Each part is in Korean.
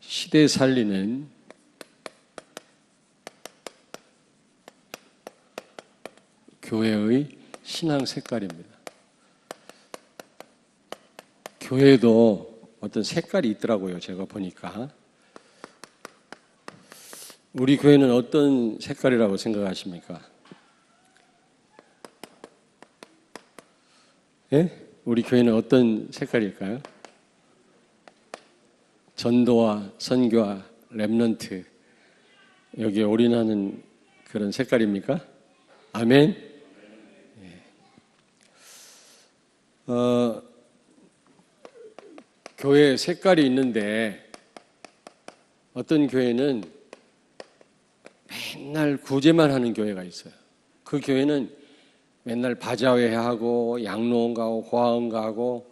시대 살리는 교회의 신앙 색깔입니다. 교회도 어떤 색깔이 있더라고요. 제가 보니까. 우리 교회는 어떤 색깔이라고 생각하십니까? 예? 우리 교회는 어떤 색깔일까요? 전도와 선교와 렘넌트, 여기에 올인하는 그런 색깔입니까? 아멘? 예. 교회 색깔이 있는데 어떤 교회는 맨날 구제만 하는 교회가 있어요. 그 교회는 맨날 바자회 하고 양로원 가고 고아원 가고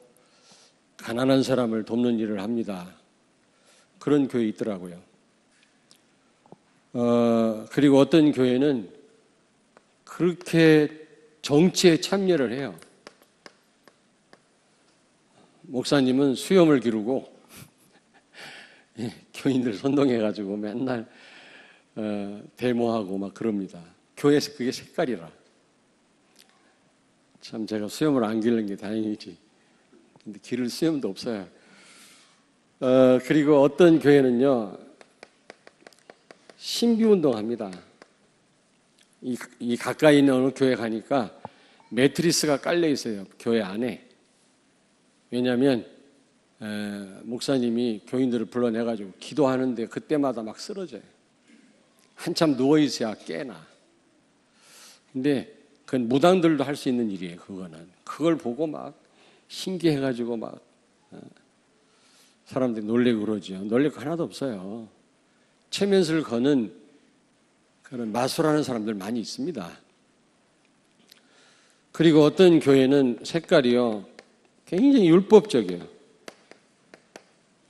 가난한 사람을 돕는 일을 합니다. 그런 교회 있더라고요. 그리고 어떤 교회는 그렇게 정치에 참여를 해요. 목사님은 수염을 기르고 교인들 선동해가지고 맨날 데모하고 막 그럽니다. 교회에서 그게 색깔이라. 참 제가 수염을 안 기르는 게 다행이지. 근데 기를 수염도 없어요. 그리고 어떤 교회는요, 신비운동 합니다. 이 가까이 있는 어느 교회 가니까 매트리스가 깔려 있어요. 교회 안에. 왜냐하면 목사님이 교인들을 불러내가지고 기도하는데 그때마다 막 쓰러져요. 한참 누워있어야 깨나. 근데 그건 무당들도 할 수 있는 일이에요. 그거는. 그걸 보고 막 신기해가지고 막 사람들이 놀래고 그러죠. 놀래고 하나도 없어요. 체면술 거는 그런 마술하는 사람들 많이 있습니다. 그리고 어떤 교회는 색깔이요, 굉장히 율법적이에요.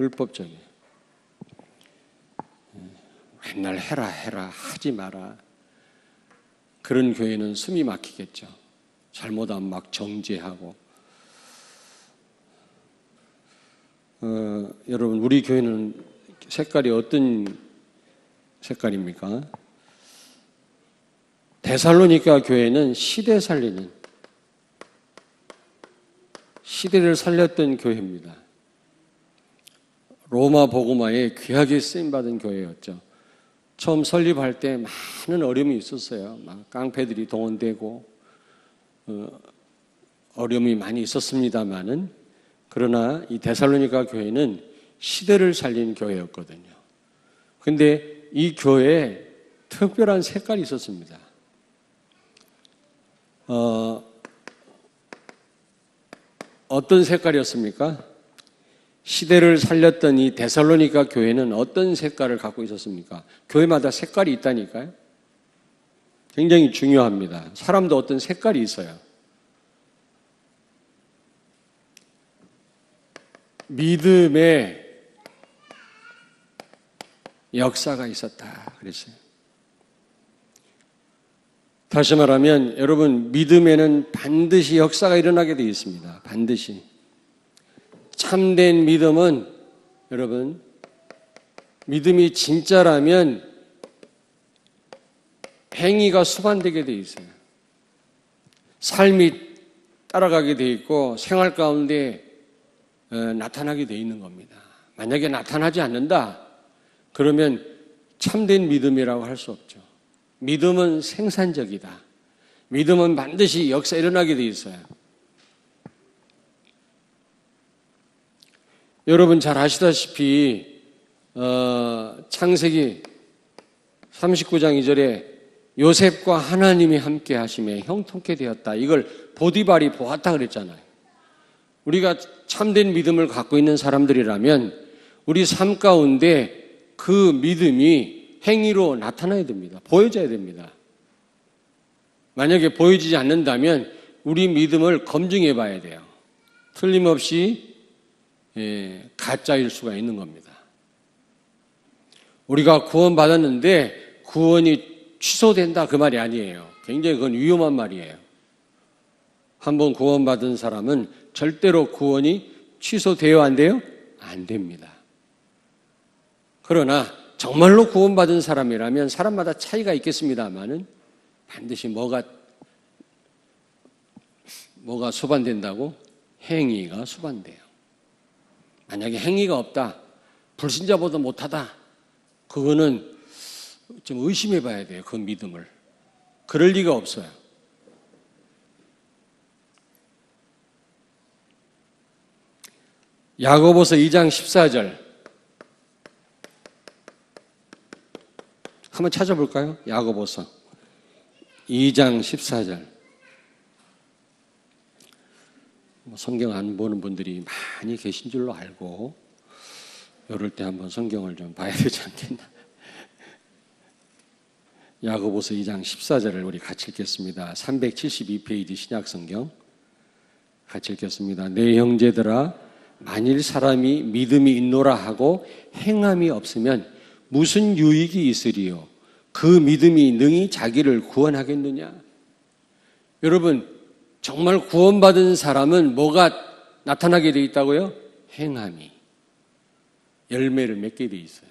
율법적이에요. 맨날 해라 하지 마라. 그런 교회는 숨이 막히겠죠. 잘못하면 막 정죄하고. 여러분, 우리 교회는 색깔이 어떤 색깔입니까? 데살로니가 교회는 시대 살리는, 시대를 살렸던 교회입니다. 로마 복음화에 귀하게 쓰임받은 교회였죠. 처음 설립할 때 많은 어려움이 있었어요. 막 깡패들이 동원되고 어려움이 많이 있었습니다만은, 그러나 이 데살로니가 교회는 시대를 살린 교회였거든요. 근데 이 교회에 특별한 색깔이 있었습니다. 어떤 색깔이었습니까? 시대를 살렸던 이 데살로니가 교회는 어떤 색깔을 갖고 있었습니까? 교회마다 색깔이 있다니까요. 굉장히 중요합니다. 사람도 어떤 색깔이 있어요. 믿음의 역사가 있었다 그랬어요. 다시 말하면 여러분, 믿음에는 반드시 역사가 일어나게 되어 있습니다. 반드시. 참된 믿음은, 여러분, 믿음이 진짜라면 행위가 수반되게 되어 있어요. 삶이 따라가게 되어 있고 생활 가운데 나타나게 되어 있는 겁니다. 만약에 나타나지 않는다, 그러면 참된 믿음이라고 할 수 없죠. 믿음은 생산적이다. 믿음은 반드시 역사 일어나게 되어 있어요. 여러분 잘 아시다시피 창세기 39장 2절에 요셉과 하나님이 함께 하심에 형통케 되었다. 이걸 보디발이 보았다 그랬잖아요. 우리가 참된 믿음을 갖고 있는 사람들이라면 우리 삶 가운데 그 믿음이 행위로 나타나야 됩니다. 보여져야 됩니다. 만약에 보여지지 않는다면 우리 믿음을 검증해 봐야 돼요. 틀림없이 가짜일 수가 있는 겁니다. 우리가 구원받았는데 구원이 취소된다, 그 말이 아니에요. 굉장히 그건 위험한 말이에요. 한번 구원받은 사람은 절대로 구원이 취소돼요, 안 돼요? 안 됩니다. 그러나 정말로 구원받은 사람이라면 사람마다 차이가 있겠습니다만은 반드시 뭐가 수반된다고? 행위가 수반돼요. 만약에 행위가 없다, 불신자보다 못하다, 그거는 좀 의심해 봐야 돼요. 그 믿음을. 그럴 리가 없어요. 야고보서 2장 14절 한번 찾아볼까요? 야고보서 2장 14절. 성경 안 보는 분들이 많이 계신 줄로 알고 이럴 때 한번 성경을 좀 봐야 되지 않겠나. 야고보서 2장 14절을 우리 같이 읽겠습니다. 372페이지 신약성경 같이 읽겠습니다. 내 형제들아, 만일 사람이 믿음이 있노라 하고 행함이 없으면 무슨 유익이 있으리요? 그 믿음이 능히 자기를 구원하겠느냐? 여러분, 정말 구원받은 사람은 뭐가 나타나게 돼 있다고요? 행함이. 열매를 맺게 돼 있어요.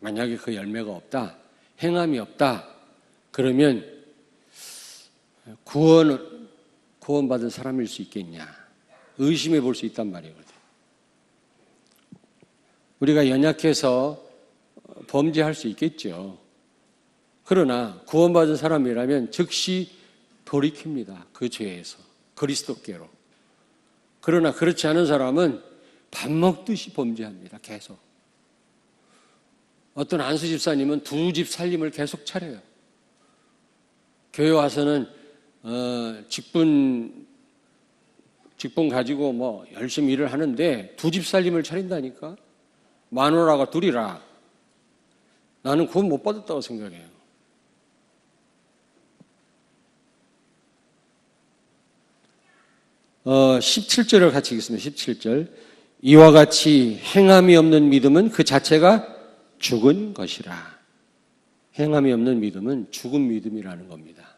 만약에 그 열매가 없다, 행함이 없다, 그러면 구원받은 사람일 수 있겠냐? 의심해 볼 수 있단 말이거든요. 우리가 연약해서 범죄할 수 있겠죠. 그러나 구원받은 사람이라면 즉시 돌이킵니다. 그 죄에서 그리스도께로. 그러나 그렇지 않은 사람은 밥 먹듯이 범죄합니다. 계속. 어떤 안수 집사님은 2집 살림을 계속 차려요. 교회 와서는 직분 가지고 뭐 열심히 일을 하는데 2집 살림을 차린다니까. 마누라가 2이라. 나는 구원 못 받았다고 생각해요. 어, 17절을 같이 읽겠습니다. 17절. 이와 같이 행함이 없는 믿음은 그 자체가 죽은 것이라. 행함이 없는 믿음은 죽은 믿음이라는 겁니다.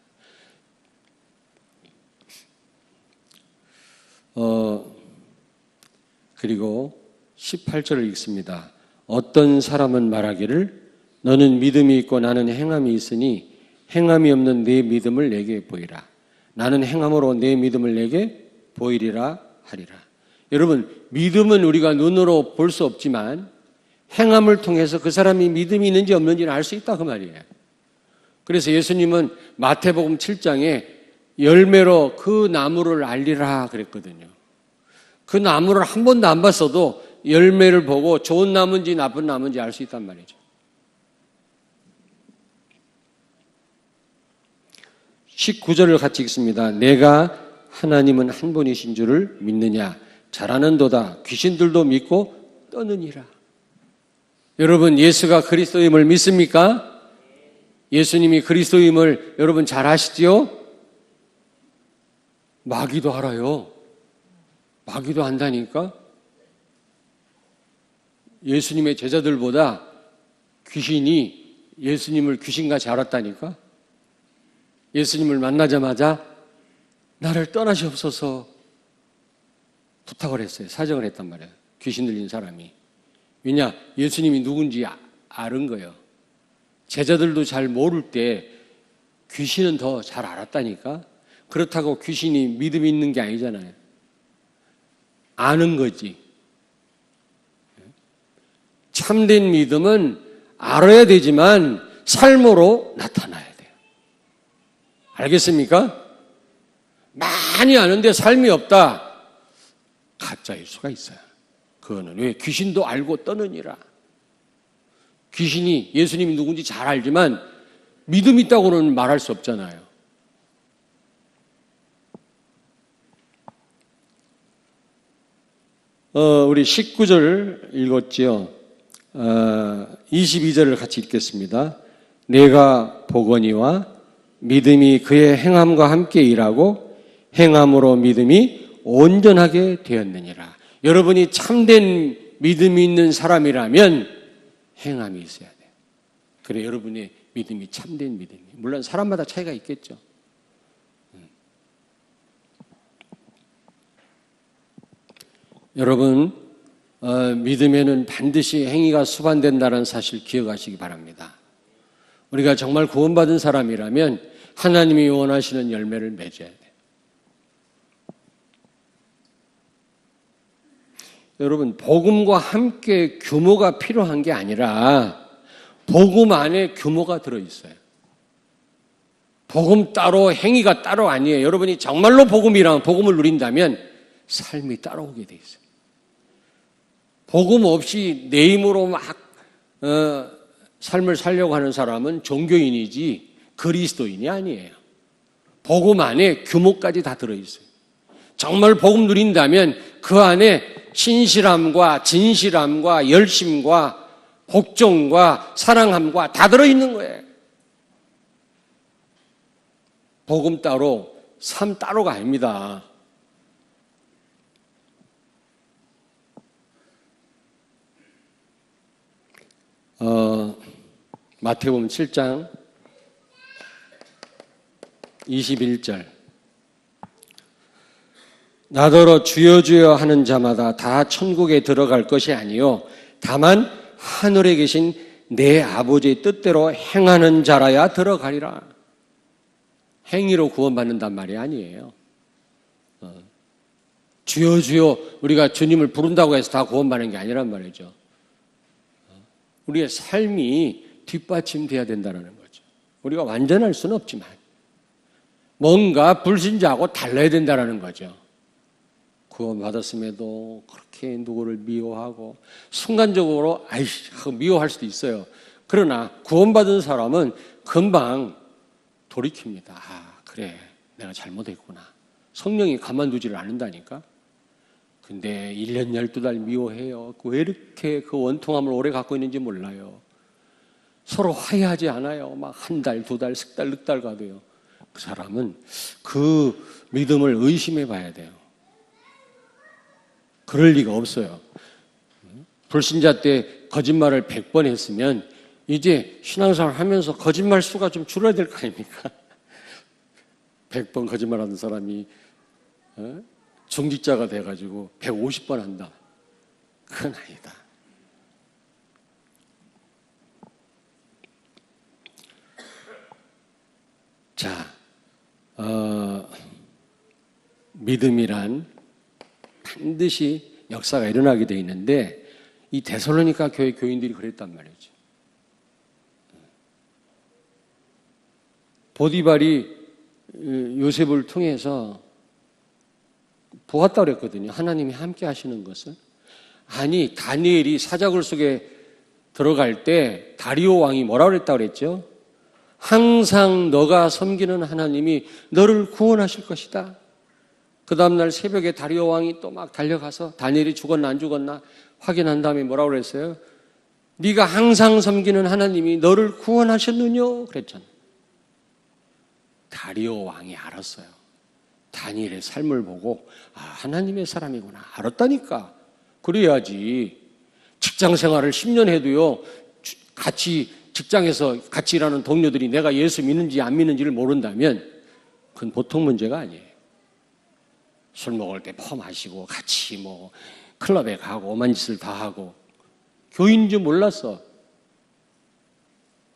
그리고 18절을 읽습니다. 어떤 사람은 말하기를 너는 믿음이 있고 나는 행함이 있으니 행함이 없는 내 믿음을 내게 보이라. 나는 행함으로 내 믿음을 내게 보이리라 하리라. 여러분, 믿음은 우리가 눈으로 볼 수 없지만 행함을 통해서 그 사람이 믿음이 있는지 없는지는 알 수 있다 그 말이에요. 그래서 예수님은 마태복음 7장에 열매로 그 나무를 알리라 그랬거든요. 그 나무를 한 번도 안 봤어도 열매를 보고 좋은 나무인지 나쁜 나무인지 알 수 있단 말이죠. 19절을 같이 읽습니다. 내가 하나님은 한 분이신 줄을 믿느냐? 잘하는도다. 귀신들도 믿고 떠느니라. 여러분, 예수가 그리스도임을 믿습니까? 예수님이 그리스도임을 여러분 잘 아시지요? 마귀도 알아요. 마귀도 안다니까? 예수님의 제자들보다 귀신이 예수님을 귀신같이 알았다니까? 예수님을 만나자마자 나를 떠나시옵소서 부탁을 했어요. 사정을 했단 말이에요. 귀신 들린 사람이. 왜냐? 예수님이 누군지 아는 거예요. 제자들도 잘 모를 때 귀신은 더 잘 알았다니까? 그렇다고 귀신이 믿음이 있는 게 아니잖아요. 아는 거지. 참된 믿음은 알아야 되지만 삶으로 나타나야 돼요. 알겠습니까? 많이 아는데 삶이 없다. 가짜일 수가 있어요. 그거는 왜? 귀신도 알고 떠느니라. 귀신이 예수님이 누군지 잘 알지만 믿음 있다고는 말할 수 없잖아요. 우리 19절 읽었지요. 22절을 같이 읽겠습니다. 내가 보거니와 믿음이 그의 행함과 함께 일하고 행함으로 믿음이 온전하게 되었느니라. 여러분이 참된 믿음이 있는 사람이라면 행함이 있어야 돼요. 그래 여러분의 믿음이 참된 믿음이에요. 물론 사람마다 차이가 있겠죠. 여러분, 믿음에는 반드시 행위가 수반된다는 사실 기억하시기 바랍니다. 우리가 정말 구원받은 사람이라면 하나님이 원하시는 열매를 맺어야 돼요. 여러분, 복음과 함께 규모가 필요한 게 아니라 복음 안에 규모가 들어있어요. 복음 따로 행위가 따로 아니에요. 여러분이 정말로 복음이랑 복음을 누린다면 삶이 따라오게 돼 있어요. 복음 없이 내 힘으로 막 삶을 살려고 하는 사람은 종교인이지 그리스도인이 아니에요. 복음 안에 규모까지 다 들어있어요. 정말 복음 누린다면 그 안에 신실함과 진실함과 열심과 복종과 사랑함과 다 들어있는 거예요. 복음 따로, 삶 따로가 아닙니다. 마태복음 7장 21절. 나더러 주여 주여 하는 자마다 다 천국에 들어갈 것이 아니요 다만 하늘에 계신 내 아버지의 뜻대로 행하는 자라야 들어가리라. 행위로 구원받는단 말이 아니에요. 주여 주여 우리가 주님을 부른다고 해서 다 구원받는 게 아니란 말이죠. 우리의 삶이 뒷받침돼야 된다는 거죠. 우리가 완전할 수는 없지만 뭔가 불신자하고 달라야 된다는 거죠. 구원받았음에도 그렇게 누구를 미워하고 순간적으로 아이씨 하고 미워할 수도 있어요. 그러나 구원받은 사람은 금방 돌이킵니다. 아, 그래 내가 잘못했구나. 성령이 가만두지를 않는다니까. 근데 1년 12달 미워해요. 왜 이렇게 그 원통함을 오래 갖고 있는지 몰라요. 서로 화해하지 않아요. 막 한 달, 두 달, 석 달, 넉 달 가도요. 그 사람은 그 믿음을 의심해 봐야 돼요. 그럴 리가 없어요. 불신자 때 거짓말을 100번 했으면 이제 신앙생활 하면서 거짓말 수가 좀 줄어야 될 거 아닙니까? 100번 거짓말하는 사람이 중직자가 돼가지고 150번 한다. 그건 아니다. 자, 믿음이란 반드시 역사가 일어나게 되어 있는데 이 데살로니가 교회 교인들이 그랬단 말이죠. 보디발이 요셉을 통해서 보았다고 그랬거든요. 하나님이 함께 하시는 것을. 아니 다니엘이 사자굴 속에 들어갈 때 다리오 왕이 뭐라고 그랬다고 그랬죠? 항상 너가 섬기는 하나님이 너를 구원하실 것이다. 그 다음날 새벽에 다리오 왕이 또 막 달려가서 다니엘이 죽었나 안 죽었나 확인한 다음에 뭐라고 그랬어요? 네가 항상 섬기는 하나님이 너를 구원하셨느냐 그랬잖아요. 다리오 왕이 알았어요. 다니엘의 삶을 보고 아 하나님의 사람이구나 알았다니까. 그래야지 직장 생활을 10년 해도요 같이 직장에서 같이 일하는 동료들이 내가 예수 믿는지 안 믿는지를 모른다면 그건 보통 문제가 아니에요. 술 먹을 때 퍼 마시고 같이 뭐 클럽에 가고 오만 짓을 다 하고 교인인 줄 몰랐어.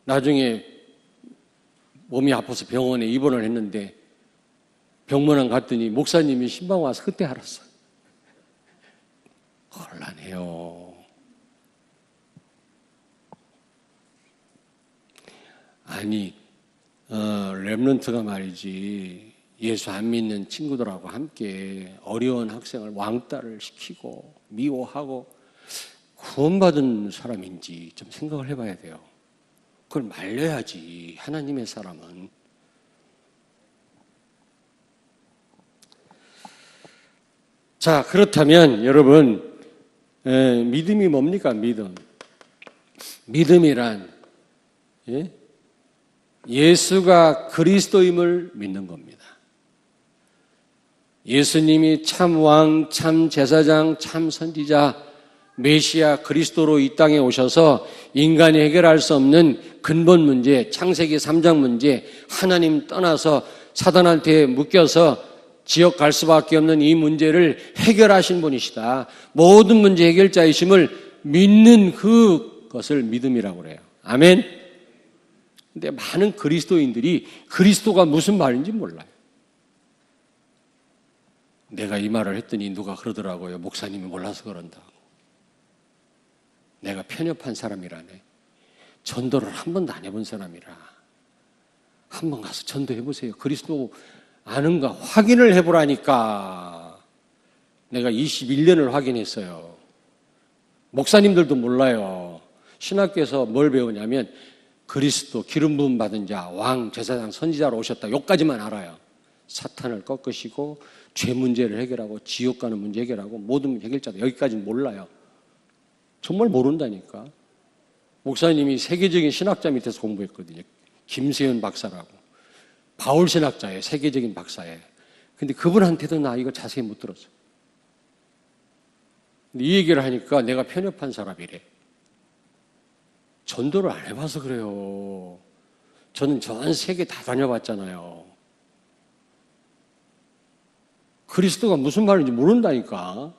나중에 몸이 아파서 병원에 입원을 했는데 병문안 갔더니 목사님이 신방 와서 그때 알았어. 곤란해요. 아니 렘넌트가 말이지 예수 안 믿는 친구들하고 함께 어려운 학생을 왕따를 시키고 미워하고 구원받은 사람인지 좀 생각을 해봐야 돼요. 그걸 말려야지 하나님의 사람은. 자 그렇다면 여러분 믿음이 뭡니까? 믿음이란 예수가 그리스도임을 믿는 겁니다. 예수님이 참 왕, 참 제사장, 참 선지자, 메시아 그리스도로 이 땅에 오셔서 인간이 해결할 수 없는 근본 문제, 창세기 3장 문제, 하나님 떠나서 사단한테 묶여서 지옥 갈 수밖에 없는 이 문제를 해결하신 분이시다. 모든 문제 해결자이심을 믿는 그것을 믿음이라고 그래요. 아멘. 근데 많은 그리스도인들이 그리스도가 무슨 말인지 몰라요. 내가 이 말을 했더니 누가 그러더라고요. 목사님이 몰라서 그런다고. 내가 편협한 사람이라네. 전도를 한 번도 안 해본 사람이라. 한번 가서 전도해보세요. 그리스도 아는가 확인을 해보라니까. 내가 21년을 확인했어요. 목사님들도 몰라요. 신학교에서 뭘 배우냐면 그리스도 기름 부음 받은 자, 왕, 제사장, 선지자로 오셨다. 여기까지만 알아요. 사탄을 꺾으시고 죄 문제를 해결하고 지옥 가는 문제 해결하고 모든 문제 해결자다. 여기까지는 몰라요. 정말 모른다니까. 목사님이 세계적인 신학자 밑에서 공부했거든요. 김세현 박사라고. 바울 신학자예요. 세계적인 박사예요. 근데 그분한테도 나 이거 자세히 못 들었어요. 근데 이 얘기를 하니까 내가 편협한 사람이래. 전도를 안 해봐서 그래요. 저는 전 세계 다 다녀봤잖아요. 그리스도가 무슨 말인지 모른다니까.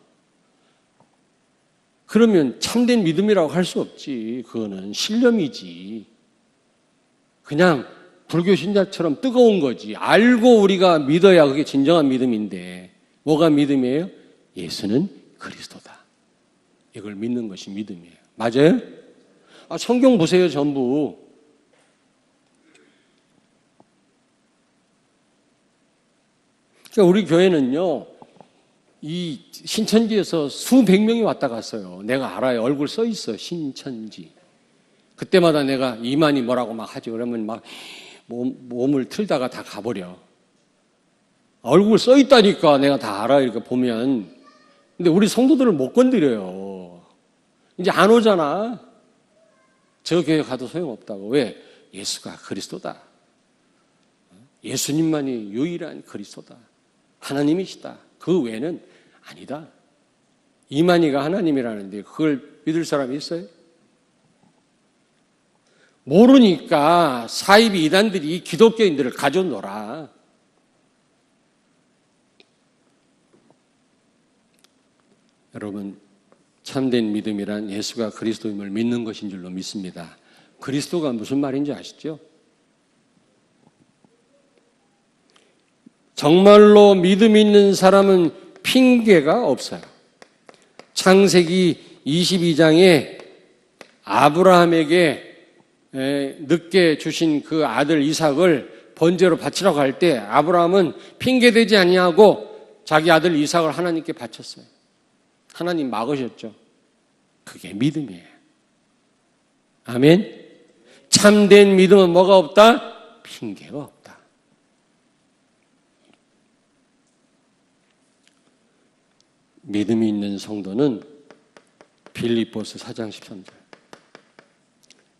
그러면 참된 믿음이라고 할 수 없지. 그거는 신념이지. 그냥 불교 신자처럼 뜨거운 거지. 알고 우리가 믿어야 그게 진정한 믿음인데 뭐가 믿음이에요? 예수는 그리스도다. 이걸 믿는 것이 믿음이에요. 맞아요? 성경 보세요. 전부. 그러니까 우리 교회는요. 이 신천지에서 수백 명이 왔다 갔어요. 내가 알아요. 얼굴 써 있어. 신천지. 그때마다 내가 이만희 뭐라고 막 하지. 그러면 막 몸을 틀다가 다 가버려. 얼굴 써 있다니까 내가 다 알아요. 이렇게 보면. 근데 우리 성도들을 못 건드려요. 이제 안 오잖아. 저 교회 가도 소용없다고. 왜? 예수가 그리스도다. 예수님만이 유일한 그리스도다. 하나님이시다. 그 외에는 아니다. 이만희가 하나님이라는데 그걸 믿을 사람이 있어요? 모르니까 사이비 이단들이 기독교인들을 가져놀아. 여러분, 참된 믿음이란 예수가 그리스도임을 믿는 것인 줄로 믿습니다. 그리스도가 무슨 말인지 아시죠? 정말로 믿음 있는 사람은 핑계가 없어요. 창세기 22장에 아브라함에게 늦게 주신 그 아들 이삭을 번제로 바치라고 할 때 아브라함은 핑계대지 아니하고 자기 아들 이삭을 하나님께 바쳤어요. 하나님 막으셨죠. 그게 믿음이에요. 아멘. 참된 믿음은 뭐가 없다? 핑계가 없다. 믿음이 있는 성도는 빌립보서 4장 13절.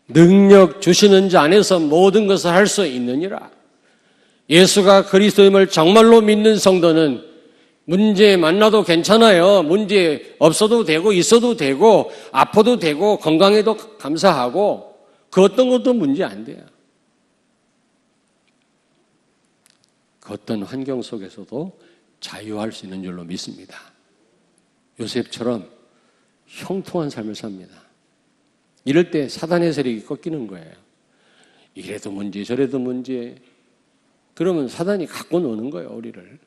능력 주시는 자 안에서 모든 것을 할 수 있느니라. 예수가 그리스도임을 정말로 믿는 성도는 문제 만나도 괜찮아요. 문제 없어도 되고 있어도 되고 아파도 되고 건강해도 감사하고 그 어떤 것도 문제 안 돼요. 그 어떤 환경 속에서도 자유할 수 있는 줄로 믿습니다. 요셉처럼 형통한 삶을 삽니다. 이럴 때 사단의 세력이 꺾이는 거예요. 이래도 문제 저래도 문제. 그러면 사단이 갖고 노는 거예요. 우리를.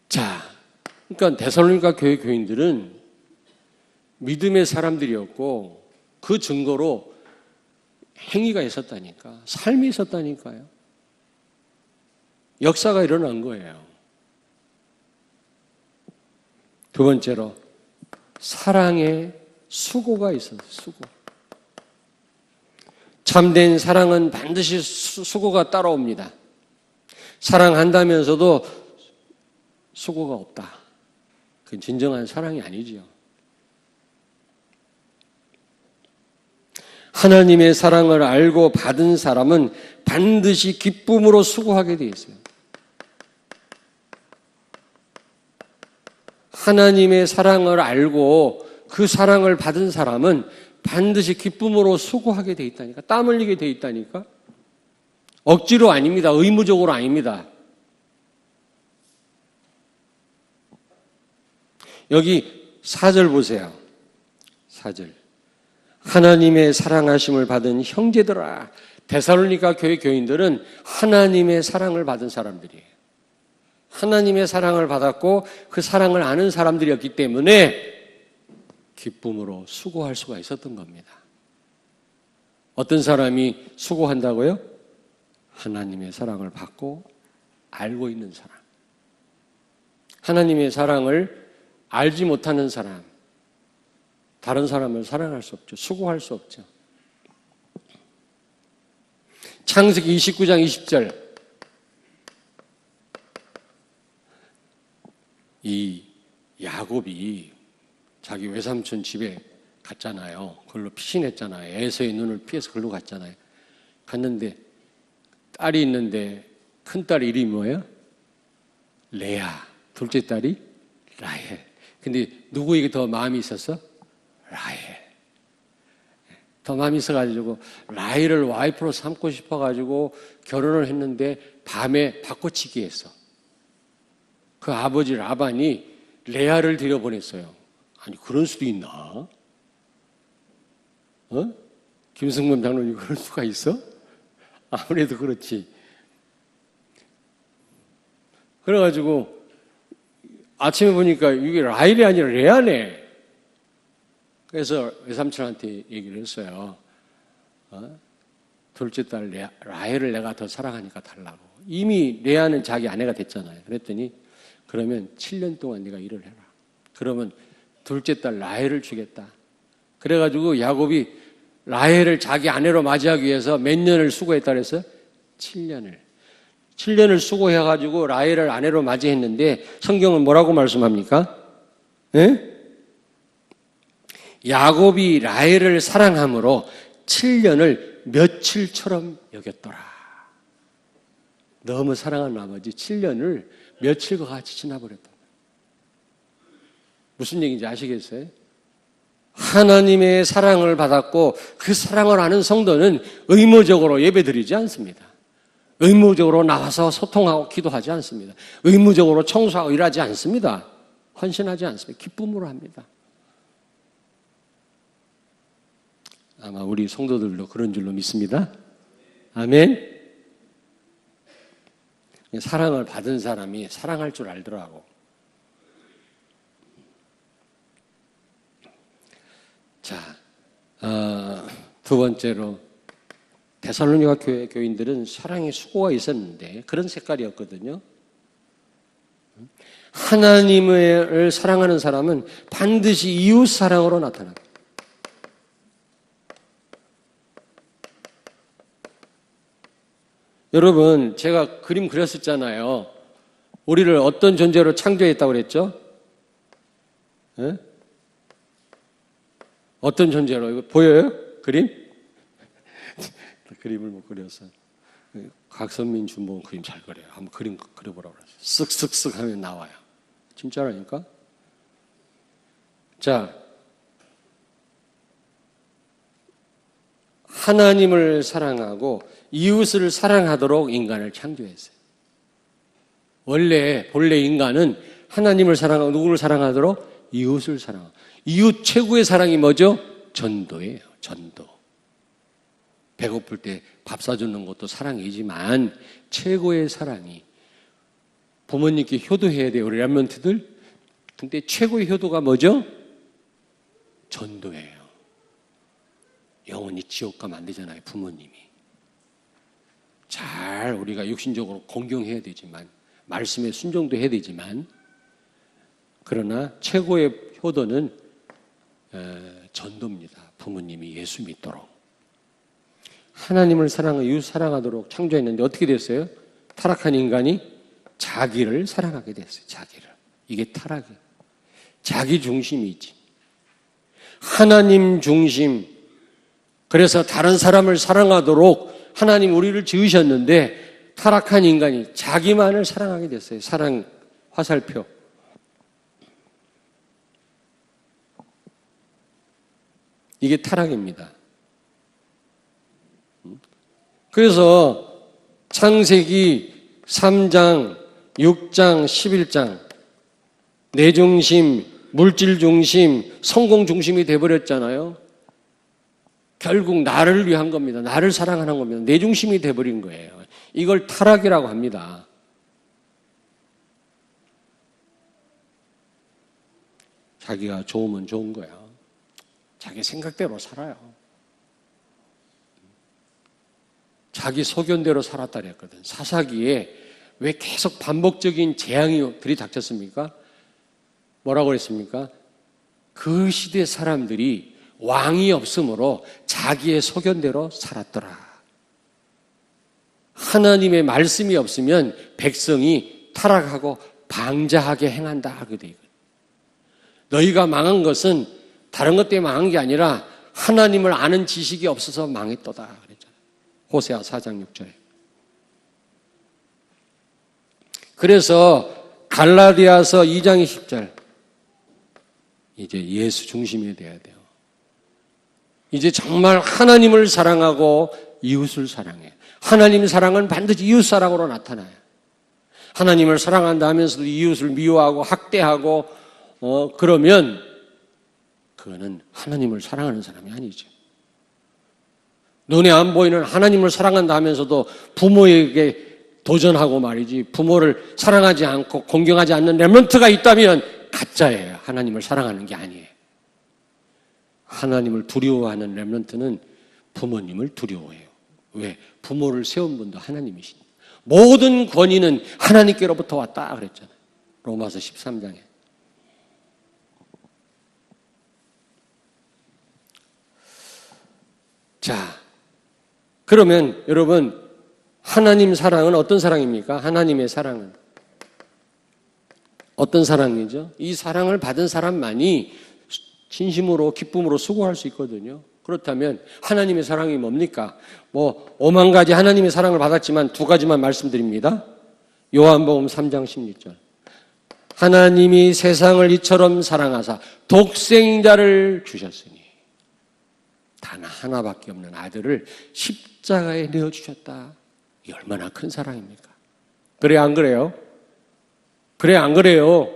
자, 그러니까 데살로니가 교회 교인들은 믿음의 사람들이었고 그 증거로 행위가 있었다니까. 삶이 있었다니까요. 역사가 일어난 거예요. 두 번째로 사랑의 수고가 있어요. 수고. 참된 사랑은 반드시 수고가 따라옵니다. 사랑한다면서도 수고가 없다. 그건 진정한 사랑이 아니지요. 하나님의 사랑을 알고 받은 사람은 반드시 기쁨으로 수고하게 되어 있어요. 하나님의 사랑을 알고 그 사랑을 받은 사람은 반드시 기쁨으로 수고하게 돼 있다니까. 땀 흘리게 돼 있다니까. 억지로 아닙니다. 의무적으로 아닙니다. 여기 4절 보세요. 4절. 하나님의 사랑하심을 받은 형제들아. 데살로니가 교회 교인들은 하나님의 사랑을 받은 사람들이에요. 하나님의 사랑을 받았고 그 사랑을 아는 사람들이었기 때문에 기쁨으로 수고할 수가 있었던 겁니다. 어떤 사람이 수고한다고요? 하나님의 사랑을 받고 알고 있는 사람. 하나님의 사랑을 알지 못하는 사람. 다른 사람을 사랑할 수 없죠. 수고할 수 없죠. 창세기 29장 20절. 이 야곱이 자기 외삼촌 집에 갔잖아요. 그걸로 피신했잖아요. 에서의 눈을 피해서 그걸로 갔잖아요. 갔는데 딸이 있는데 큰딸 이름이 뭐예요? 레아. 둘째 딸이 라헬. 근데 누구에게 더 마음이 있었어? 라헬. 더 마음이 있어가지고 라헬을 와이프로 삼고 싶어가지고 결혼을 했는데 밤에 바꿔치기 했어. 그 아버지 라반이 레아를 들여보냈어요. 아니 그런 수도 있나? 김승범 장로님 그럴 수가 있어? 아무래도 그렇지. 그래가지고 아침에 보니까 이게 라헬이 아니라 레아네. 그래서 외삼촌한테 얘기를 했어요. 둘째 딸 라헬을 내가 더 사랑하니까 달라고. 이미 레아는 자기 아내가 됐잖아요. 그랬더니 그러면 7년 동안 네가 일을 해라. 그러면 둘째 딸 라헬을 주겠다. 그래가지고 야곱이 라헬을 자기 아내로 맞이하기 위해서 몇 년을 수고했다 그랬어요? 7년을. 7년을 수고해가지고 라헬을 아내로 맞이했는데 성경은 뭐라고 말씀합니까? 예? 야곱이 라헬을 사랑함으로 7년을 며칠처럼 여겼더라. 너무 사랑한 나머지 7년을 며칠과 같이 지나버렸다. 무슨 얘기인지 아시겠어요? 하나님의 사랑을 받았고 그 사랑을 아는 성도는 의무적으로 예배드리지 않습니다. 의무적으로 나와서 소통하고 기도하지 않습니다. 의무적으로 청소하고 일하지 않습니다. 헌신하지 않습니다. 기쁨으로 합니다. 아마 우리 성도들도 그런 줄로 믿습니다. 아멘. 사랑을 받은 사람이 사랑할 줄 알더라고. 자, 두 번째로 데살로니가 교회 교인들은 사랑의 수고가 있었는데 그런 색깔이었거든요. 하나님을 사랑하는 사람은 반드시 이웃 사랑으로 나타납니다. 여러분, 제가 그림 그렸었잖아요. 우리를 어떤 존재로 창조했다고 그랬죠? 네? 어떤 존재로? 이거 보여요? 그림? 그림을 못 그려서. 각선민 준봉 그림 잘 그려요. 한번 그림 그려보라고 그랬어요. 쓱쓱쓱 하면 나와요. 진짜라니까? 자, 하나님을 사랑하고 이웃을 사랑하도록 인간을 창조했어요. 본래 인간은 하나님을 사랑하고 누구를 사랑하도록? 이웃을 사랑하고. 이웃 최고의 사랑이 뭐죠? 전도예요. 전도. 배고플 때 밥 사주는 것도 사랑이지만 최고의 사랑이 부모님께 효도해야 돼요. 우리 랩런트들. 근데 최고의 효도가 뭐죠? 전도예요. 영원히 지옥 가면 안 되잖아요. 부모님이. 잘 우리가 육신적으로 공경해야 되지만 말씀에 순종도 해야 되지만 그러나 최고의 효도는 전도입니다. 부모님이 예수 믿도록. 하나님을 사랑하고 이웃 사랑하도록 창조했는데 어떻게 됐어요? 타락한 인간이 자기를 사랑하게 됐어요. 자기를. 이게 타락이에요. 자기 중심이지. 하나님 중심. 그래서 다른 사람을 사랑하도록 하나님 우리를 지으셨는데 타락한 인간이 자기만을 사랑하게 됐어요. 사랑 화살표. 이게 타락입니다. 그래서 창세기 3장, 6장, 11장 내 중심, 물질 중심, 성공 중심이 돼버렸잖아요. 결국 나를 위한 겁니다. 나를 사랑하는 겁니다. 내 중심이 돼버린 거예요. 이걸 타락이라고 합니다. 자기가 좋으면 좋은 거야. 자기 생각대로 살아요. 자기 소견대로 살았다 그랬거든. 사사기에 왜 계속 반복적인 재앙이 들이닥쳤습니까? 뭐라고 그랬습니까? 그 시대 사람들이 왕이 없으므로 자기의 소견대로 살았더라. 하나님의 말씀이 없으면 백성이 타락하고 방자하게 행한다 하게 돼 있거든. 너희가 망한 것은 다른 것 때문에 망한 게 아니라 하나님을 아는 지식이 없어서 망했도다 그랬잖아요. 호세아 4장 6절에. 그래서 갈라디아서 2장 10절 이제 예수 중심이 돼야 돼요. 이제 정말 하나님을 사랑하고 이웃을 사랑해. 하나님 사랑은 반드시 이웃 사랑으로 나타나요. 하나님을 사랑한다 하면서도 이웃을 미워하고 학대하고 그러면 그거는 하나님을 사랑하는 사람이 아니죠. 눈에 안 보이는 하나님을 사랑한다 하면서도 부모에게 도전하고 말이지 부모를 사랑하지 않고 공경하지 않는 렘넌트가 있다면 가짜예요. 하나님을 사랑하는 게 아니에요. 하나님을 두려워하는 렘넌트는 부모님을 두려워해요. 왜? 부모를 세운 분도 하나님이시니까. 모든 권위는 하나님께로부터 왔다 그랬잖아요. 로마서 13장에. 자, 그러면 여러분 하나님 사랑은 어떤 사랑입니까? 하나님의 사랑은 어떤 사랑이죠? 이 사랑을 받은 사람만이 진심으로 기쁨으로 수고할 수 있거든요. 그렇다면 하나님의 사랑이 뭡니까? 5만 가지 하나님의 사랑을 받았지만 2가지만 말씀드립니다. 요한복음 3장 16절. 하나님이 세상을 이처럼 사랑하사 독생자를 주셨으니 단 하나밖에 없는 아들을 십자가에 내어주셨다. 이 얼마나 큰 사랑입니까? 그래 안 그래요? 그래 안 그래요?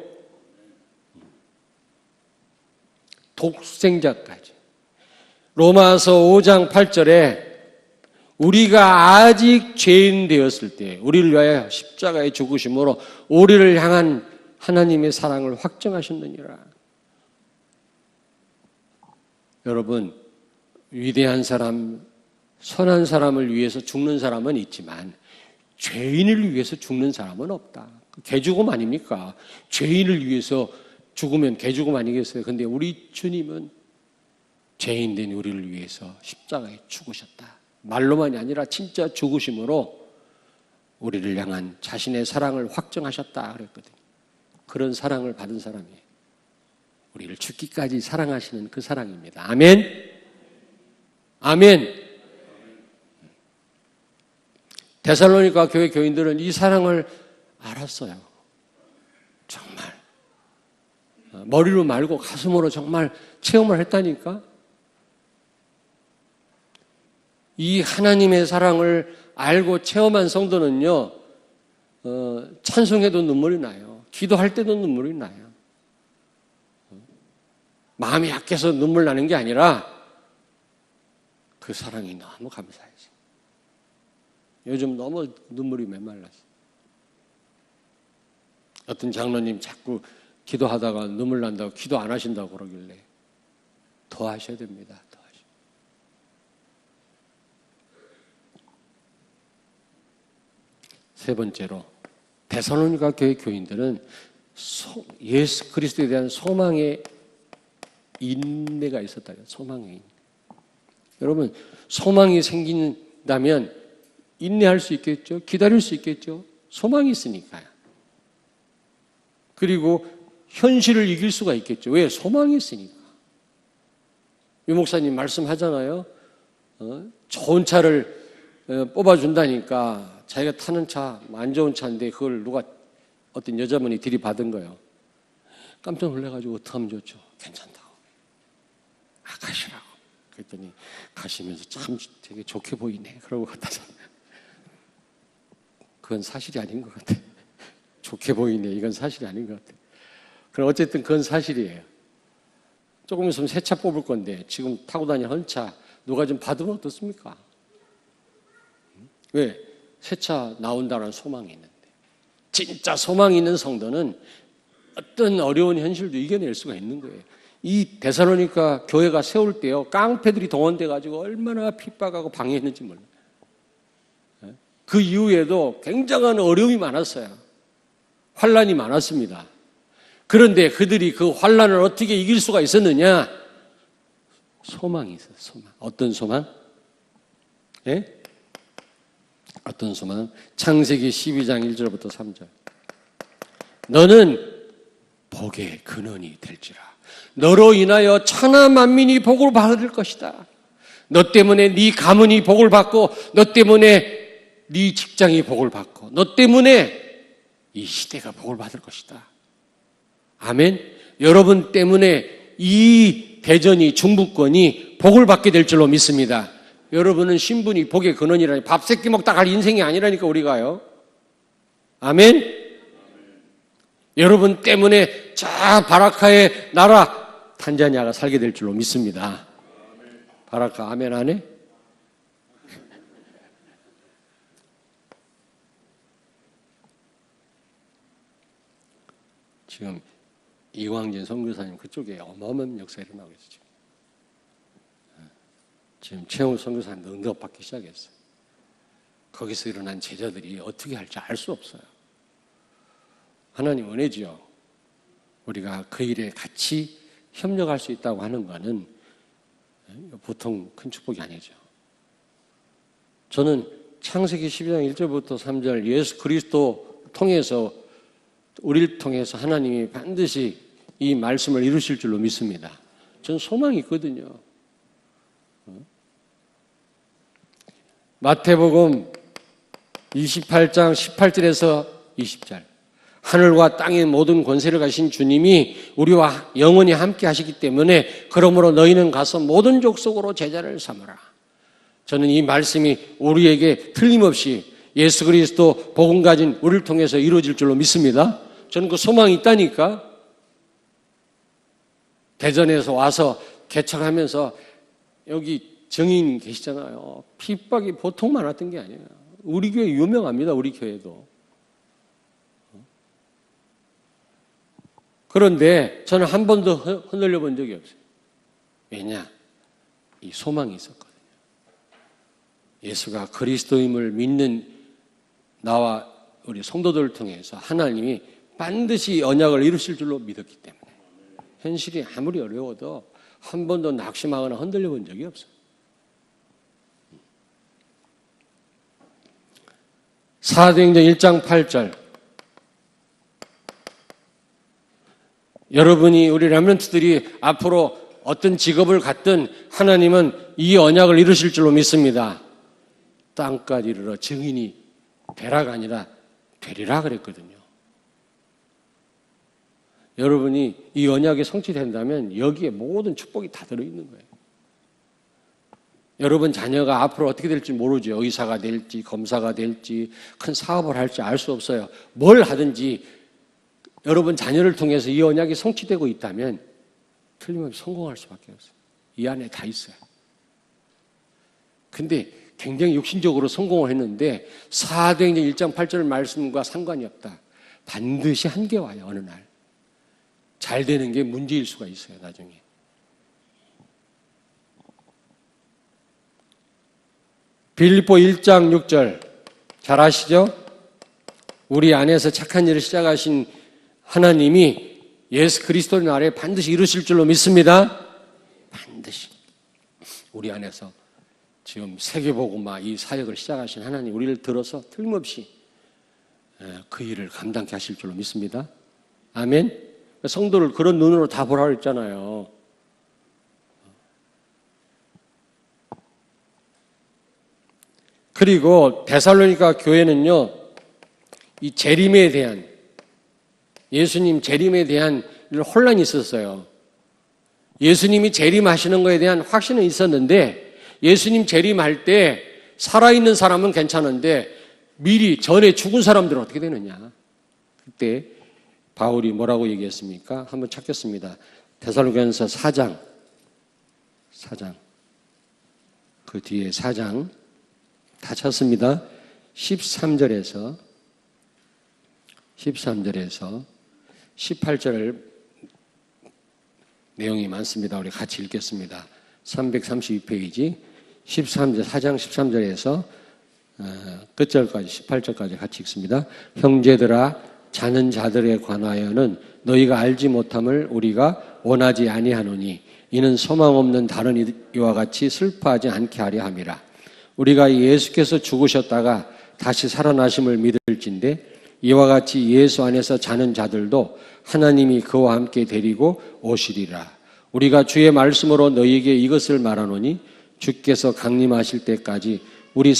독생자까지. 로마서 5장 8절에 우리가 아직 죄인 되었을 때 우리를 위하여 십자가에 죽으심으로 우리를 향한 하나님의 사랑을 확정하셨느니라. 여러분, 위대한 사람, 선한 사람을 위해서 죽는 사람은 있지만 죄인을 위해서 죽는 사람은 없다. 개죽음 아닙니까? 죄인을 위해서 죽으면 개죽음 아니겠어요? 근데 우리 주님은 죄인된 우리를 위해서 십자가에 죽으셨다. 말로만이 아니라 진짜 죽으심으로 우리를 향한 자신의 사랑을 확정하셨다 그랬거든요. 그런 사랑을 받은 사람이 우리를 죽기까지 사랑하시는 그 사랑입니다. 아멘? 아멘. 데살로니가 교회 교인들은 이 사랑을 알았어요. 정말 머리로 말고 가슴으로 정말 체험을 했다니까. 이 하나님의 사랑을 알고 체험한 성도는요, 찬송해도 눈물이 나요. 기도할 때도 눈물이 나요. 마음이 약해서 눈물 나는 게 아니라 그 사랑이 너무 감사해서. 요즘 너무 눈물이 메말랐어요. 어떤 장로님 자꾸 기도하다가 눈물 난다고 기도 안 하신다고 그러길래 더 하셔야 됩니다. 더 하셔야. 세 번째로 데살로니가 교회 교인들은 예수 그리스도에 대한 소망의 인내가 있었다. 소망의 인내. 여러분, 소망이 생긴다면 인내할 수 있겠죠? 기다릴 수 있겠죠? 소망이 있으니까요. 그리고 현실을 이길 수가 있겠죠. 왜? 소망이 있으니까. 유 목사님 말씀하잖아요. 좋은 차를 뽑아준다니까 자기가 타는 차, 안 좋은 차인데 그걸 누가 어떤 여자분이 들이받은 거예요. 깜짝 놀라가지고 어떻게 하면 좋죠? 괜찮다고. 가시라고. 그랬더니 가시면서 참 되게 좋게 보이네. 그러고 갖다 줬어요. 그건 사실이 아닌 것 같아. 좋게 보이네. 이건 사실이 아닌 것 같아. 그럼 어쨌든 그건 사실이에요. 조금 있으면 새 차 뽑을 건데 지금 타고 다니는 헌차 누가 좀 받으면 어떻습니까? 왜? 새 차 나온다는 소망이 있는데. 진짜 소망이 있는 성도는 어떤 어려운 현실도 이겨낼 수가 있는 거예요. 이 데살로니가 교회가 세울 때요, 깡패들이 동원돼 가지고 얼마나 핍박하고 방해했는지 몰라요. 그 이후에도 굉장한 어려움이 많았어요. 환란이 많았습니다. 그런데 그들이 그 환란을 어떻게 이길 수가 있었느냐? 소망이 있어요. 소망. 어떤 소망? 예? 어떤 소망? 창세기 12장 1절부터 3절. 너는 복의 근원이 될지라. 너로 인하여 천하 만민이 복을 받을 것이다. 너 때문에 네 가문이 복을 받고, 너 때문에 네 직장이 복을 받고, 너 때문에 이 시대가 복을 받을 것이다. 아멘. 여러분 때문에 이 대전이, 중부권이 복을 받게 될 줄로 믿습니다. 여러분은 신분이 복의 근원이라니, 밥 세끼 먹다 갈 인생이 아니라니까 우리가요. 아멘. 여러분 때문에 저 바라카의 나라 탄자니아가 살게 될 줄로 믿습니다. 바라카 아멘 안 해? 지금 이광진 선교사님 그쪽에 어마어마한 역사가 일어나고 있어요. 지금 최영우 선교사님도 응답받기 시작했어요. 거기서 일어난 제자들이 어떻게 할지 알 수 없어요. 하나님 은혜지요. 우리가 그 일에 같이 협력할 수 있다고 하는 것은 보통 큰 축복이 아니죠. 저는 창세기 12장 1절부터 3절 예수 그리스도 통해서, 우리를 통해서 하나님이 반드시 이 말씀을 이루실 줄로 믿습니다. 저는 소망이 있거든요. 마태복음 28장 18절에서 20절. 하늘과 땅의 모든 권세를 가신 주님이 우리와 영원히 함께 하시기 때문에 그러므로 너희는 가서 모든 족속으로 제자를 삼으라. 저는 이 말씀이 우리에게 틀림없이 예수 그리스도 복음 가진 우리를 통해서 이루어질 줄로 믿습니다. 저는 그 소망이 있다니까. 대전에서 와서 개척하면서 여기 정인 계시잖아요. 핍박이 보통 많았던 게 아니에요. 우리 교회 유명합니다. 우리 교회도. 그런데 저는 한 번도 흔들려 본 적이 없어요. 왜냐? 이 소망이 있었거든요. 예수가 그리스도임을 믿는 나와 우리 성도들을 통해서 하나님이 반드시 언약을 이루실 줄로 믿었기 때문에 현실이 아무리 어려워도 한 번도 낙심하거나 흔들려 본 적이 없어요. 사도행전 1장 8절. 여러분이, 우리 렘넌트들이 앞으로 어떤 직업을 갖든 하나님은 이 언약을 이루실 줄로 믿습니다. 땅까지 이르러 증인이 되라가 아니라 되리라 그랬거든요. 여러분이 이 언약이 성취된다면 여기에 모든 축복이 다 들어있는 거예요. 여러분 자녀가 앞으로 어떻게 될지 모르죠. 의사가 될지 검사가 될지 큰 사업을 할지 알 수 없어요. 뭘 하든지 여러분 자녀를 통해서 이 언약이 성취되고 있다면 틀림없이 성공할 수밖에 없어요. 이 안에 다 있어요. 근데 굉장히 육신적으로 성공을 했는데 사도행전 1장 8절 말씀과 상관이 없다. 반드시 한계 와요. 어느 날. 잘 되는 게 문제일 수가 있어요. 나중에. 빌립보 1장 6절 잘 아시죠? 우리 안에서 착한 일을 시작하신 하나님이 예수 그리스도의 날에 반드시 이루실 줄로 믿습니다. 반드시. 우리 안에서 지금 세계복음화 이 사역을 시작하신 하나님 우리를 들어서 틀림없이 그 일을 감당케 하실 줄로 믿습니다. 아멘. 성도를 그런 눈으로 다 보라고 했잖아요. 그리고 데살로니가 교회는요, 이 재림에 대한, 예수님 재림에 대한 혼란이 있었어요. 예수님이 재림하시는 것에 대한 확신은 있었는데 예수님 재림할 때 살아있는 사람은 괜찮은데 미리 전에 죽은 사람들은 어떻게 되느냐? 그때 바울이 뭐라고 얘기했습니까? 한번 찾겠습니다. 데살로니가서 4장. 그 뒤에 4장 다 찾습니다. 13절에서 18절 내용이 많습니다. 우리 같이 읽겠습니다. 332페이지 13절 4장 13절에서 끝절까지 18절까지 같이 읽습니다. 형제들아 자는 자들에 관하여는 너희가 알지 못함을 우리가 원하지 아니하노니 이는 소망 없는 다른 이와 같이 슬퍼하지 않게 하려 함이라. 우리가 예수께서 죽으셨다가 다시 살아나심을 믿을진데 이와 같이 예수 안에서 자는 자들도 하나님이 그와 함께 데리고 오시리라. 우리가 주의 말씀으로 너희에게 이것을 말하노니 주께서 강림하실 때까지 우리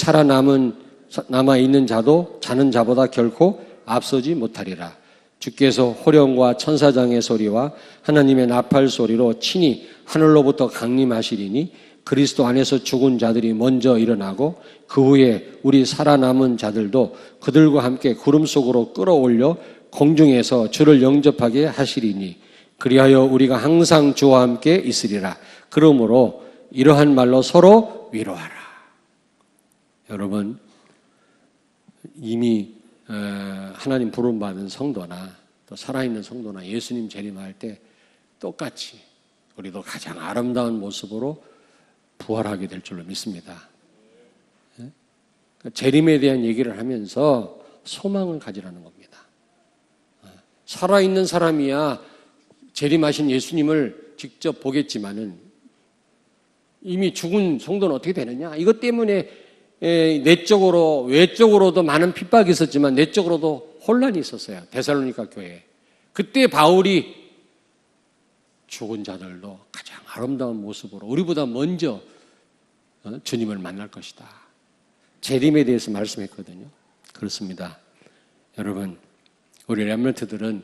남아있는 자도 자는 자보다 결코 앞서지 못하리라. 주께서 호령과 천사장의 소리와 하나님의 나팔 소리로 친히 하늘로부터 강림하시리니 그리스도 안에서 죽은 자들이 먼저 일어나고 그 후에 우리 살아남은 자들도 그들과 함께 구름 속으로 끌어올려 공중에서 주를 영접하게 하시리니 그리하여 우리가 항상 주와 함께 있으리라. 그러므로 이러한 말로 서로 위로하라. 여러분, 이미 하나님 부름받은 성도나 또 살아있는 성도나 예수님 재림할 때 똑같이 우리도 가장 아름다운 모습으로 부활하게 될 줄로 믿습니다. 재림에 대한 얘기를 하면서 소망을 가지라는 겁니다. 살아있는 사람이야 재림하신 예수님을 직접 보겠지만은 이미 죽은 성도는 어떻게 되느냐? 이것 때문에 내적으로 외적으로도 많은 핍박이 있었지만 내적으로도 혼란이 있었어요. 데살로니가 교회에. 그때 바울이 죽은 자들도 가장 아름다운 모습으로 우리보다 먼저 주님을 만날 것이다. 재림에 대해서 말씀했거든요. 그렇습니다. 여러분, 우리 렘넌트들은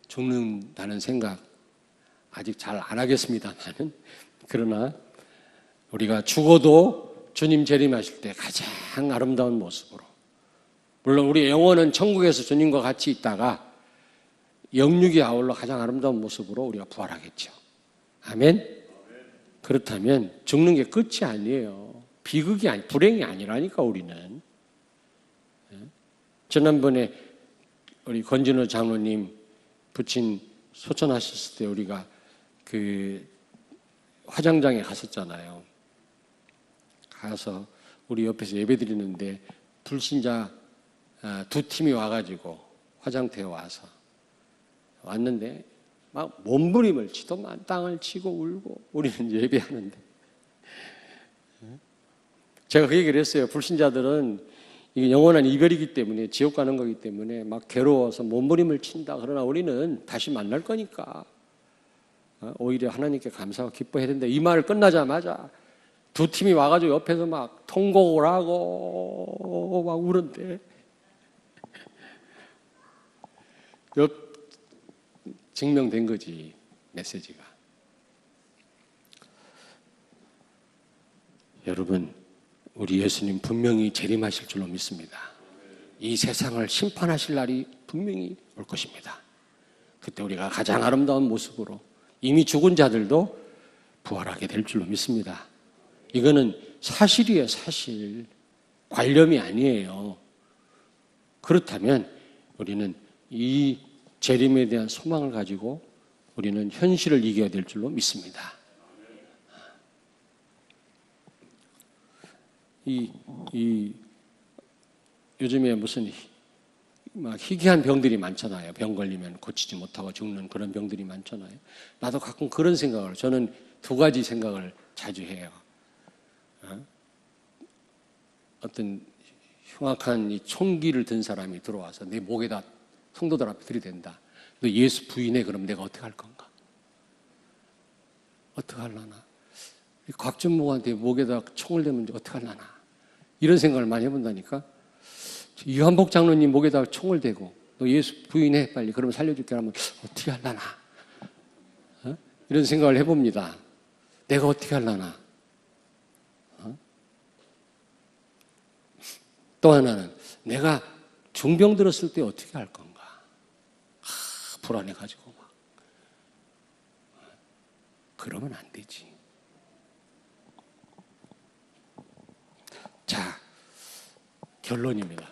죽는다는 생각 아직 잘 안 하겠습니다만은 그러나 우리가 죽어도 주님 재림하실 때 가장 아름다운 모습으로, 물론 우리의 영혼은 천국에서 주님과 같이 있다가 영육이 아울러 가장 아름다운 모습으로 우리가 부활하겠죠. 아멘? 그렇다면 죽는 게 끝이 아니에요. 비극이 불행이 아니라니까 우리는. 지난번에 우리 권진호 장로님 부친 소천하셨을 때 우리가 그 화장장에 갔었잖아요. 가서 우리 옆에서 예배 드리는데 불신자 두 팀이 와가지고 화장터에 와서 왔는데 막 몸부림을 치도 만땅을 치고 울고 우리는 예배하는데 제가 그 얘기를 했어요. 불신자들은 이게 영원한 이별이기 때문에 지옥 가는 거기 때문에 막 괴로워서 몸부림을 친다. 그러나 우리는 다시 만날 거니까 오히려 하나님께 감사하고 기뻐해야 된다. 이 말 끝나자마자 두 팀이 와가지고 옆에서 막 통곡을 하고 막 우는데 증명된 거지, 메시지가. 여러분, 우리 예수님 분명히 재림하실 줄로 믿습니다. 이 세상을 심판하실 날이 분명히 올 것입니다. 그때 우리가 가장 아름다운 모습으로 이미 죽은 자들도 부활하게 될 줄로 믿습니다. 이거는 사실이에요, 사실. 관념이 아니에요. 그렇다면 우리는 이 재림에 대한 소망을 가지고 우리는 현실을 이겨야 될 줄로 믿습니다. 요즘에 무슨 막 희귀한 병들이 많잖아요. 병 걸리면 고치지 못하고 죽는 그런 병들이 많잖아요. 나도 가끔 그런 생각을, 저는 두 가지 생각을 자주 해요. 어떤 흉악한 이 총기를 든 사람이 들어와서 내 목에다 성도들 앞에 들이댄다. 너 예수 부인해. 그럼 내가 어떻게 할 건가? 어떻게 하려나? 곽준목한테 목에다 총을 대면 어떻게 하려나? 이런 생각을 많이 해본다니까. 유한복 장로님 목에다 총을 대고 너 예수 부인해 빨리 그러면 살려줄게 하면 어떻게 하려나? 이런 생각을 해봅니다. 내가 어떻게 하려나? 또 하나는 내가 중병 들었을 때 어떻게 할 건가? 불안해가지고 막. 그러면 안 되지. 자, 결론입니다.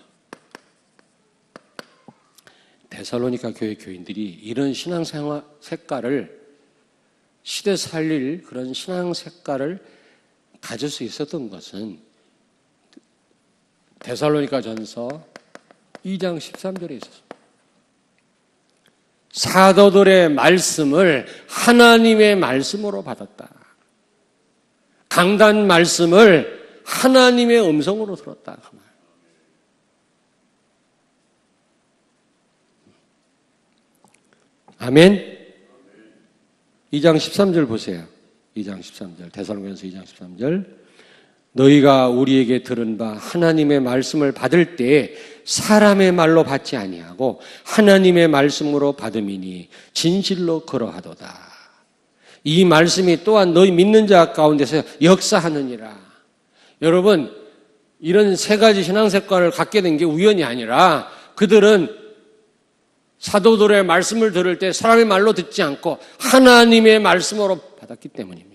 데살로니가 교회 교인들이 이런 신앙생활 색깔을 시대 살릴 그런 신앙 색깔을 가질 수 있었던 것은 데살로니가 전서 2장 13절에 있었습니다. 사도들의 말씀을 하나님의 말씀으로 받았다. 강단 말씀을 하나님의 음성으로 들었다. 그 말. 아멘. 2장 13절 보세요. 2장 13절. 데살로니가전서 2장 13절. 너희가 우리에게 들은 바 하나님의 말씀을 받을 때 사람의 말로 받지 아니하고 하나님의 말씀으로 받음이니 진실로 그러하도다. 이 말씀이 또한 너희 믿는 자 가운데서 역사하느니라. 여러분, 이런 세 가지 신앙색깔을 갖게 된 게 우연이 아니라 그들은 사도들의 말씀을 들을 때 사람의 말로 듣지 않고 하나님의 말씀으로 받았기 때문입니다.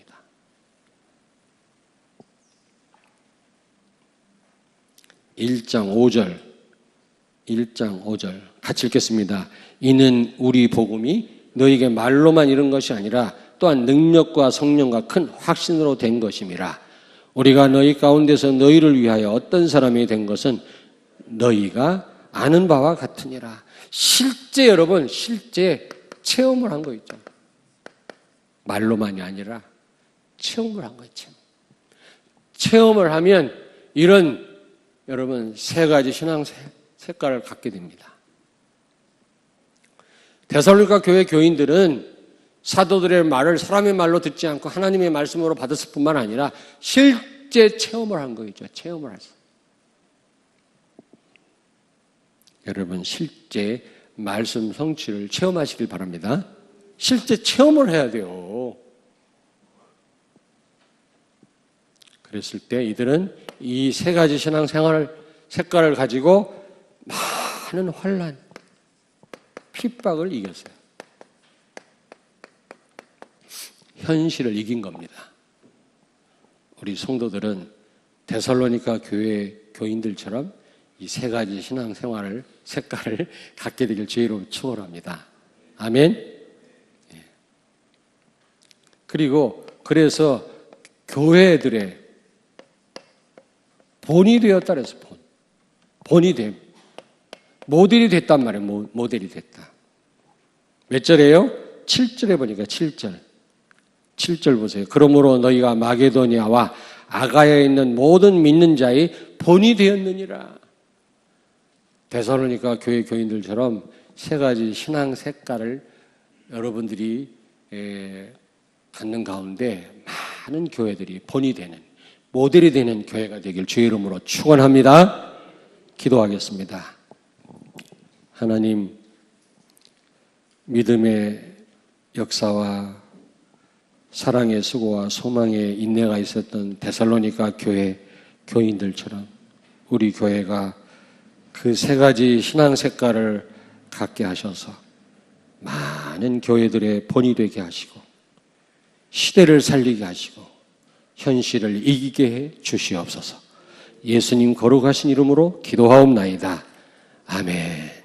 1장 5절 같이 읽겠습니다. 이는 우리 복음이 너희에게 말로만 이른 것이 아니라 또한 능력과 성령과 큰 확신으로 된 것임이라. 우리가 너희 가운데서 너희를 위하여 어떤 사람이 된 것은 너희가 아는 바와 같으니라. 실제 여러분, 실제 체험을 한 거 있죠. 말로만이 아니라 체험을 한 거 있죠. 체험을 하면 이런 여러분 세 가지 신앙 색깔을 갖게 됩니다. 데살로니가 교회 교인들은 사도들의 말을 사람의 말로 듣지 않고 하나님의 말씀으로 받았을 뿐만 아니라 실제 체험을 한 거죠. 체험을 했어요. 여러분 실제 말씀 성취를 체험하시길 바랍니다. 실제 체험을 해야 돼요. 그랬을 때 이들은 이 세 가지 신앙생활 색깔을 가지고 많은 환난, 핍박을 이겼어요. 현실을 이긴 겁니다. 우리 성도들은 데살로니가 교회 교인들처럼 이 세 가지 신앙생활을 색깔을 갖게 되길 주의로 축원합니다. 아멘. 그리고 그래서 교회들의 본이 되었다 그래서 본이 됨. 모델이 됐단 말이에요. 모델이 됐다. 몇 절이에요? 7절에 보니까 7절. 7절 보세요. 그러므로 너희가 마게도니아와 아가야에 있는 모든 믿는 자의 본이 되었느니라. 데살로니가 교회 교인들처럼 세 가지 신앙 색깔을 여러분들이 갖는 가운데 많은 교회들이 본이 되는, 모델이 되는 교회가 되길 주의 이름으로 축원합니다. 기도하겠습니다. 하나님, 믿음의 역사와 사랑의 수고와 소망의 인내가 있었던 데살로니가 교회 교인들처럼 우리 교회가 그 세 가지 신앙 색깔을 갖게 하셔서 많은 교회들의 본이 되게 하시고 시대를 살리게 하시고 현실을 이기게 해 주시옵소서. 예수님 거룩하신 이름으로 기도하옵나이다. 아멘.